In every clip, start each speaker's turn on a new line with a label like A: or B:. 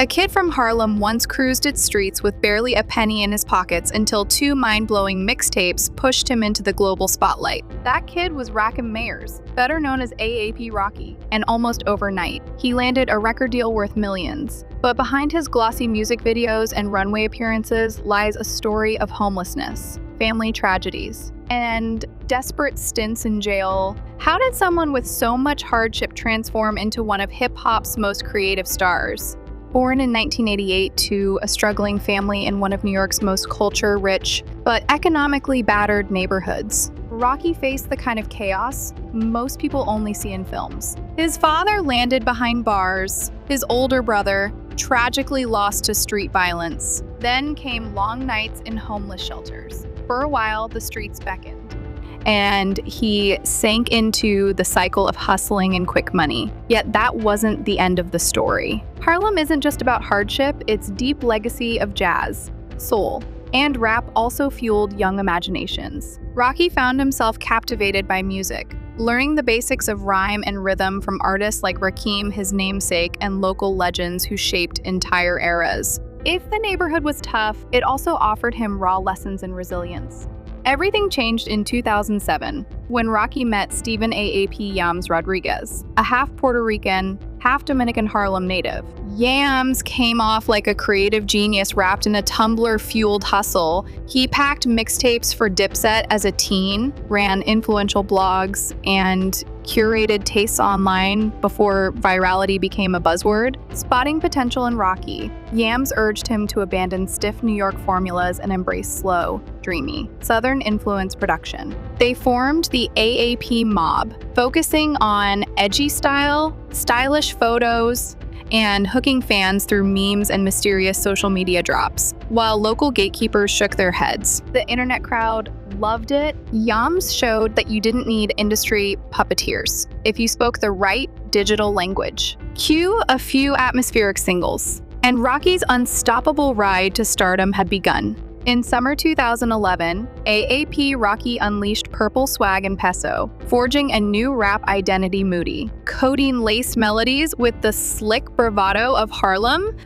A: A kid from Harlem once cruised its streets with barely a penny in his pockets until two mind-blowing mixtapes pushed him into the global spotlight. That kid was Rakim Mayers, better known as AAP Rocky, and almost overnight, he landed a record deal worth millions. But behind his glossy music videos and runway appearances lies a story of homelessness, family tragedies, and desperate stints in jail. How did someone with so much hardship transform into one of hip-hop's most creative stars? Born in 1988 to a struggling family in one of New York's most culture-rich but economically battered neighborhoods, Rocky faced the kind of chaos most people only see in films. His father landed behind bars, his older brother tragically lost to street violence. Then came long nights in homeless shelters. For a while, the streets beckoned, and he sank into the cycle of hustling and quick money. Yet that wasn't the end of the story. Harlem isn't just about hardship, its deep legacy of jazz, soul, and rap also fueled young imaginations. Rocky found himself captivated by music, learning the basics of rhyme and rhythm from artists like Rakim, his namesake, and local legends who shaped entire eras. If the neighborhood was tough, it also offered him raw lessons in resilience. Everything changed in 2007 when Rocky met Stephen AAP Yams Rodriguez, a half Puerto Rican, half Dominican Harlem native. Yams came off like a creative genius wrapped in a Tumblr-fueled hustle. He packed mixtapes for Dipset as a teen, ran influential blogs, and curated tastes online before virality became a buzzword. Spotting potential in Rocky, Yams urged him to abandon stiff New York formulas and embrace slow, dreamy, Southern-influenced production. They formed the AAP Mob, focusing on edgy style, stylish photos, and hooking fans through memes and mysterious social media drops, while local gatekeepers shook their heads. The internet crowd loved it. Yams showed that you didn't need industry puppeteers if you spoke the right digital language. Cue a few atmospheric singles, and Rocky's unstoppable ride to stardom had begun. In summer 2011, AAP Rocky unleashed purple swag and peso, forging a new rap identity Moody, coding laced melodies with the slick bravado of Harlem.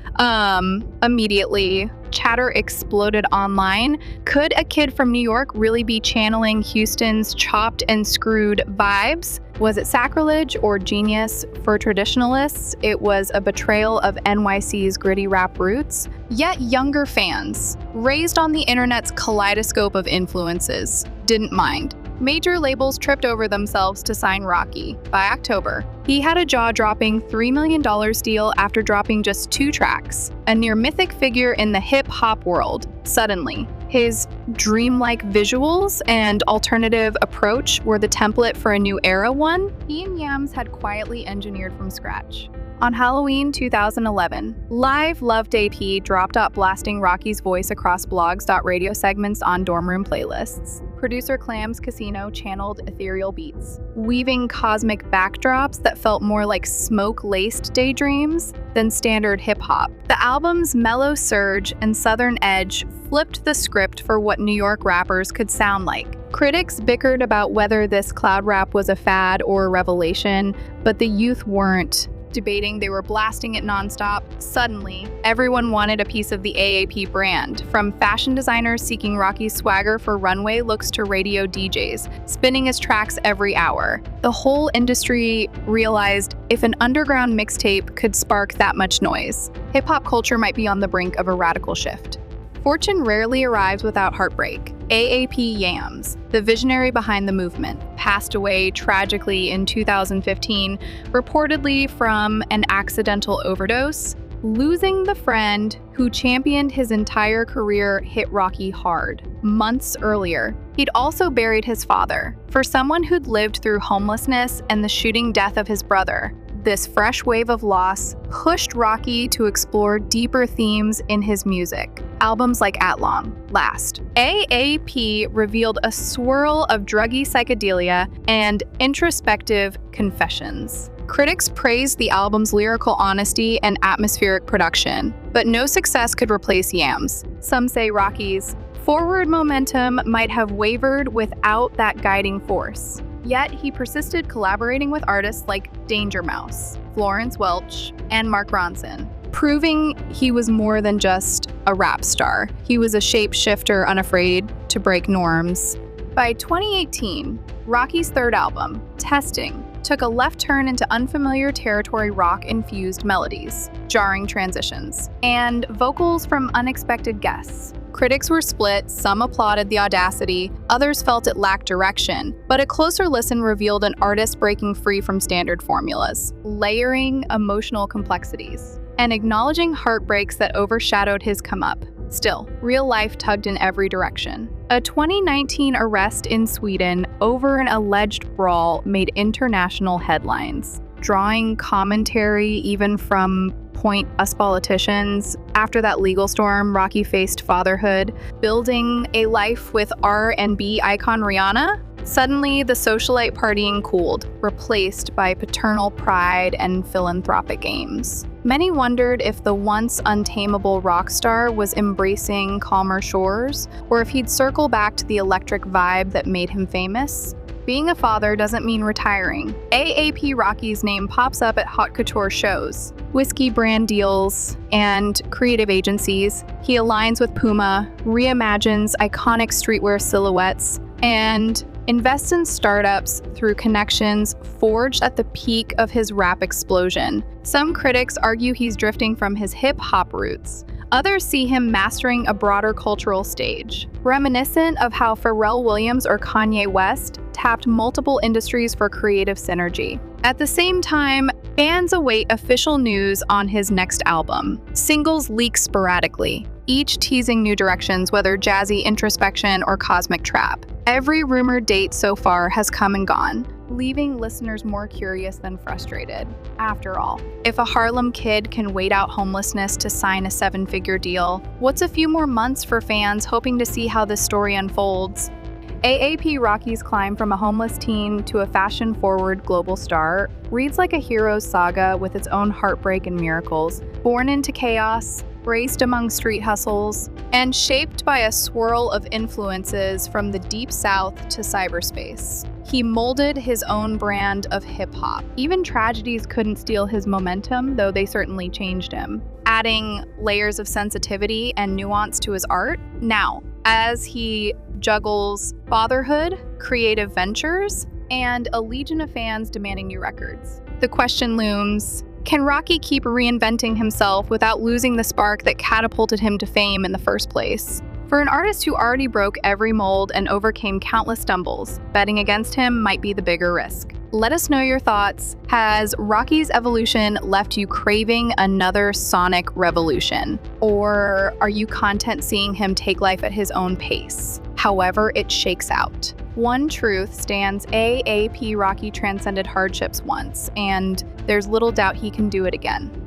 A: Immediately, chatter exploded online. Could a kid from New York really be channeling Houston's chopped and screwed vibes? Was it sacrilege or genius? For traditionalists, it was a betrayal of NYC's gritty rap roots. Yet younger fans, raised on the internet's kaleidoscope of influences, didn't mind. Major labels tripped over themselves to sign Rocky. By October, he had a jaw-dropping $3 million deal after dropping just 2 tracks, a near-mythic figure in the hip-hop world. Suddenly, his dreamlike visuals and alternative approach were the template for a new era one he and Yams had quietly engineered from scratch. On Halloween 2011, Live Loved AP dropped out blasting Rocky's voice across blogs.radio segments on dorm room playlists. Producer Clam's Casino channeled ethereal beats, weaving cosmic backdrops that felt more like smoke-laced daydreams than standard hip-hop. The album's mellow surge and southern edge flipped the script for what New York rappers could sound like. Critics bickered about whether this cloud rap was a fad or a revelation, but the youth weren't debating, they were blasting it nonstop. Suddenly, everyone wanted a piece of the AAP brand, from fashion designers seeking Rocky's swagger for runway looks to radio DJs, spinning his tracks every hour. The whole industry realized if an underground mixtape could spark that much noise, hip-hop culture might be on the brink of a radical shift. Fortune rarely arrives without heartbreak. AAP Yams, the visionary behind the movement, passed away tragically in 2015, reportedly from an accidental overdose. Losing the friend who championed his entire career hit Rocky hard. Months earlier, he'd also buried his father. For someone who'd lived through homelessness and the shooting death of his brother, this fresh wave of loss pushed Rocky to explore deeper themes in his music. Albums like At Long, Last. AAP revealed a swirl of druggy psychedelia and introspective confessions. Critics praised the album's lyrical honesty and atmospheric production, but no success could replace Yams. Some say Rocky's forward momentum might have wavered without that guiding force. Yet he persisted collaborating with artists like Danger Mouse, Florence Welch, and Mark Ronson. proving he was more than just a rap star. He was a shapeshifter unafraid to break norms. By 2018, Rocky's third album, Testing, took a left turn into unfamiliar territory rock-infused melodies, jarring transitions, and vocals from unexpected guests. Critics were split, some applauded the audacity, others felt it lacked direction, but a closer listen revealed an artist breaking free from standard formulas, layering emotional complexities, and acknowledging heartbreaks that overshadowed his come-up. Still, real life tugged in every direction. A 2019 arrest in Sweden over an alleged brawl made international headlines, drawing commentary even from point-us politicians. After that legal storm, Rocky faced fatherhood, building a life with R&B icon Rihanna. Suddenly, the socialite partying cooled, replaced by paternal pride and philanthropic aims. Many wondered if the once untamable rock star was embracing calmer shores, or if he'd circle back to the electric vibe that made him famous. Being a father doesn't mean retiring. AAP Rocky's name pops up at Haute Couture shows, whiskey brand deals, and creative agencies. He aligns with Puma, reimagines iconic streetwear silhouettes, and invests in startups through connections forged at the peak of his rap explosion. Some critics argue he's drifting from his hip-hop roots. Others see him mastering a broader cultural stage, reminiscent of how Pharrell Williams or Kanye West tapped multiple industries for creative synergy. At the same time, fans await official news on his next album. Singles leak sporadically, each teasing new directions, whether jazzy introspection or cosmic trap. Every rumored date so far has come and gone, leaving listeners more curious than frustrated. After all, if a Harlem kid can wait out homelessness to sign a 7-figure deal, what's a few more months for fans hoping to see how this story unfolds? AAP Rocky's climb from a homeless teen to a fashion-forward global star reads like a hero's saga with its own heartbreak and miracles. Born into chaos, raised among street hustles, and shaped by a swirl of influences from the deep south to cyberspace. He molded his own brand of hip-hop. Even tragedies couldn't steal his momentum, though they certainly changed him, adding layers of sensitivity and nuance to his art. Now, as he juggles fatherhood, creative ventures, and a legion of fans demanding new records, the question looms: can Rocky keep reinventing himself without losing the spark that catapulted him to fame in the first place? For an artist who already broke every mold and overcame countless stumbles, betting against him might be the bigger risk. Let us know your thoughts. Has Rocky's evolution left you craving another sonic revolution? Or are you content seeing him take life at his own pace, however it shakes out? One truth stands: AAP Rocky transcended hardships once, and there's little doubt he can do it again.